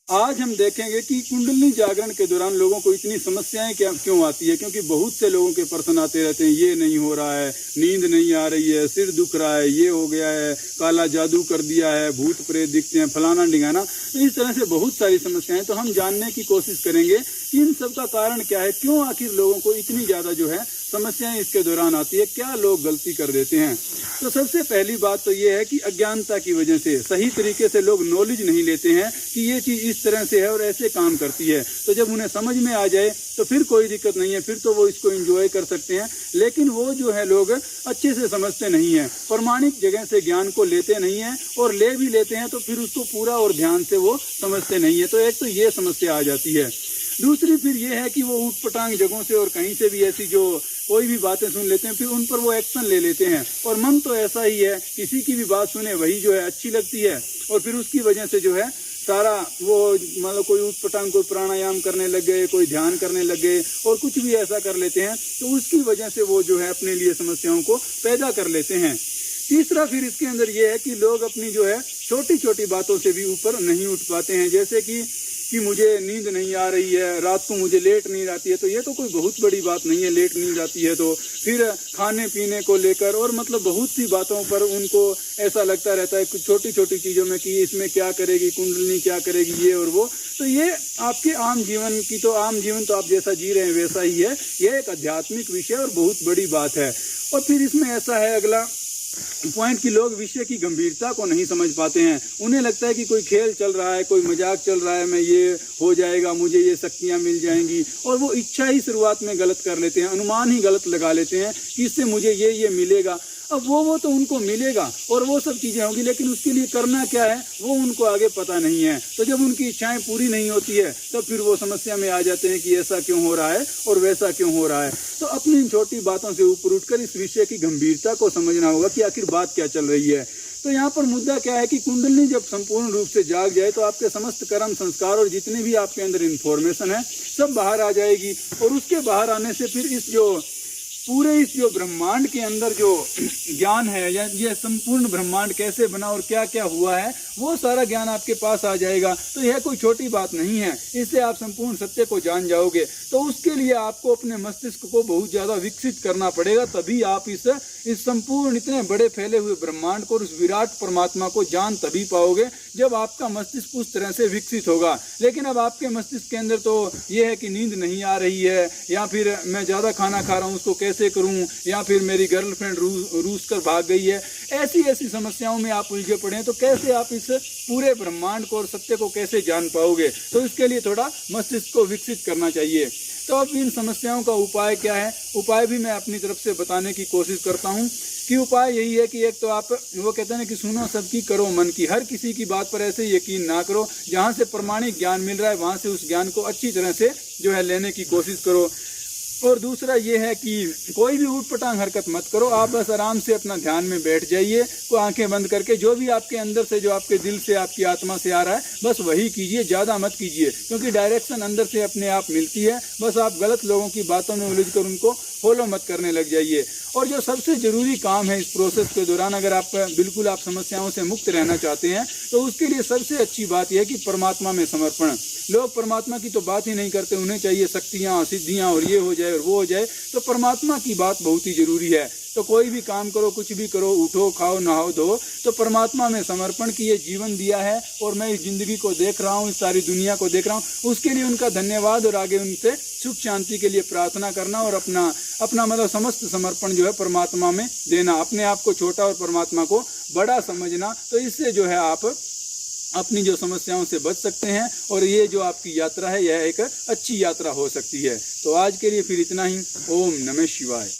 आज हम देखेंगे कि कुंडलिनी जागरण के दौरान लोगों को इतनी समस्याएं क्यों आती है, क्योंकि बहुत से लोगों के प्रश्न आते रहते हैं। ये नहीं हो रहा है, नींद नहीं आ रही है, सिर दुख रहा है, ये हो गया है, काला जादू कर दिया है, भूत प्रेत दिखते हैं, फलाना ढिंगाना। तो इस तरह से बहुत सारी समस्याएं। तो हम जानने की कोशिश करेंगे कि इन सब का कारण क्या है, क्यों आखिर लोगों को इतनी ज्यादा समस्याएं इसके दौरान आती है, क्या लोग गलती कर देते हैं। तो सबसे पहली बात तो ये है कि अज्ञानता की वजह से सही तरीके से लोग नॉलेज नहीं लेते हैं कि ये चीज इस तरह से है और ऐसे काम करती है। तो जब उन्हें समझ में आ जाए तो फिर कोई दिक्कत नहीं है, फिर तो वो इसको एंजॉय कर सकते हैं। लेकिन वो लोग अच्छे से समझते नहीं है, प्रमाणिक जगह से ज्ञान को लेते नहीं है, और ले भी लेते हैं तो फिर उसको पूरा और ध्यान से वो समझते नहीं है। तो एक तो ये समस्या आ जाती है। दूसरी फिर ये है कि वो ऊटपटांग जगहों से और कहीं से भी ऐसी कोई भी बातें सुन लेते हैं, फिर उन पर वो एक्शन ले लेते हैं। और मन तो ऐसा ही है, किसी की भी बात सुने वही अच्छी लगती है, और फिर उसकी वजह से सारा वो मतलब कोई ऊटपटांग, कोई प्राणायाम करने लग गए, कोई ध्यान करने लग गए, और कुछ भी ऐसा कर लेते हैं। तो उसकी वजह से वो अपने लिए समस्याओं को पैदा कर लेते हैं। तीसरा फिर इसके अंदर ये है कि लोग अपनी छोटी छोटी बातों से भी ऊपर नहीं उठ पाते हैं। जैसे कि मुझे नींद नहीं आ रही है, रात को मुझे लेट नींद आती है, तो ये तो कोई बहुत बड़ी बात नहीं है, लेट नींद आती है। तो फिर खाने पीने को लेकर और मतलब बहुत सी बातों पर उनको ऐसा लगता रहता है कुछ छोटी छोटी चीज़ों में कि इसमें क्या करेगी कुंडलिनी, क्या करेगी ये और वो। तो ये आपके आम जीवन तो आप जैसा जी रहे हैं वैसा ही है। ये एक आध्यात्मिक विषय और बहुत बड़ी बात है। और फिर इसमें ऐसा है अगला पॉइंट कि लोग विषय की गंभीरता को नहीं समझ पाते हैं। उन्हें लगता है कि कोई खेल चल रहा है, कोई मजाक चल रहा है, मैं ये हो जाएगा, मुझे ये शक्तियां मिल जाएंगी, और वो इच्छा ही शुरुआत में गलत कर लेते हैं, अनुमान ही गलत लगा लेते हैं कि इससे मुझे ये मिलेगा। अब वो तो उनको मिलेगा और वो सब चीजें होंगी, लेकिन उसके लिए करना क्या है वो उनको आगे पता नहीं है। तो जब उनकी इच्छाएं पूरी नहीं होती है तो फिर वो समस्या में आ जाते हैं कि ऐसा क्यों हो रहा है और वैसा क्यों हो रहा है। तो अपनी इन छोटी बातों से ऊपर उठकर इस विषय की गंभीरता को समझना होगा कि आखिर बात क्या चल रही है। तो यहाँ पर मुद्दा क्या है कि कुंडलिनी जब संपूर्ण रूप से जाग जाए तो आपके समस्त कर्म, संस्कार और जितने भी आपके अंदर इंफॉर्मेशन है सब बाहर आ जाएगी। और उसके बाहर आने से फिर इस ब्रह्मांड के अंदर ज्ञान है, या ये संपूर्ण ब्रह्मांड कैसे बना और क्या क्या हुआ है, वो सारा ज्ञान आपके पास आ जाएगा। तो यह कोई छोटी बात नहीं है, इससे आप संपूर्ण सत्य को जान जाओगे। तो उसके लिए आपको अपने मस्तिष्क को बहुत ज्यादा विकसित करना पड़ेगा, तभी आप इस संपूर्ण इतने बड़े फैले हुए ब्रह्मांड को, उस विराट परमात्मा को जान तभी पाओगे जब आपका मस्तिष्क उस तरह से विकसित होगा। लेकिन अब आपके मस्तिष्क के अंदर तो ये है कि नींद नहीं आ रही है, या फिर मैं ज्यादा खाना खा रहा हूँ उसको कैसे करूं, या फिर मेरी गर्लफ्रेंड रूस कर भाग गई है। ऐसी समस्याओं में आप उलझे पड़े हैं। तो कैसे आप इस पूरे ब्रह्मांड को और सत्य को कैसे जान पाओगे? तो इसके लिए थोड़ा मस्तिष्क को विकसित करना चाहिए। तो अब इन समस्याओं का उपाय क्या है, उपाय भी मैं अपनी तरफ से बताने की कोशिश करता हूँ कि उपाय यही है कि एक तो आप वो कहते हैं ना कि सुनो सबकी करो मन की, हर किसी की बात पर ऐसे यकीन ना करो। जहाँ से प्रमाणिक ज्ञान मिल रहा है वहाँ से उस ज्ञान को अच्छी तरह से लेने की कोशिश करो। और दूसरा ये है कि कोई भी ऊटपटांग हरकत मत करो, आप बस आराम से अपना ध्यान में बैठ जाइए, को आंखें बंद करके जो भी आपके अंदर से, जो आपके दिल से, आपकी आत्मा से आ रहा है बस वही कीजिए, ज्यादा मत कीजिए, क्योंकि डायरेक्शन अंदर से अपने आप मिलती है। बस आप गलत लोगों की बातों में उलझ कर उनको फॉलो मत करने लग जाइए। और जो सबसे जरूरी काम है इस प्रोसेस के दौरान, अगर आप बिल्कुल आप समस्याओं से मुक्त रहना चाहते हैं तो उसके लिए सबसे अच्छी बात यह है कि परमात्मा में समर्पण। लोग परमात्मा की तो बात ही नहीं करते, उन्हें चाहिए शक्तियाँ, सिद्धियाँ और ये हो जाए और वो हो जाए। तो परमात्मा की बात बहुत ही जरूरी है। तो कोई भी काम करो, कुछ भी करो, उठो, खाओ, नहाओ, धो, तो परमात्मा में समर्पण की ये जीवन दिया है और मैं इस जिंदगी को देख रहा हूँ, इस सारी दुनिया को देख रहा हूँ, उसके लिए उनका धन्यवाद और आगे उनसे सुख शांति के लिए प्रार्थना करना और अपना मतलब समस्त समर्पण परमात्मा में देना, अपने आप को छोटा और परमात्मा को बड़ा समझना। तो इससे आप अपनी समस्याओं से बच सकते हैं और ये आपकी यात्रा है यह एक अच्छी यात्रा हो सकती है। तो आज के लिए फिर इतना ही। ओम नमः शिवाय।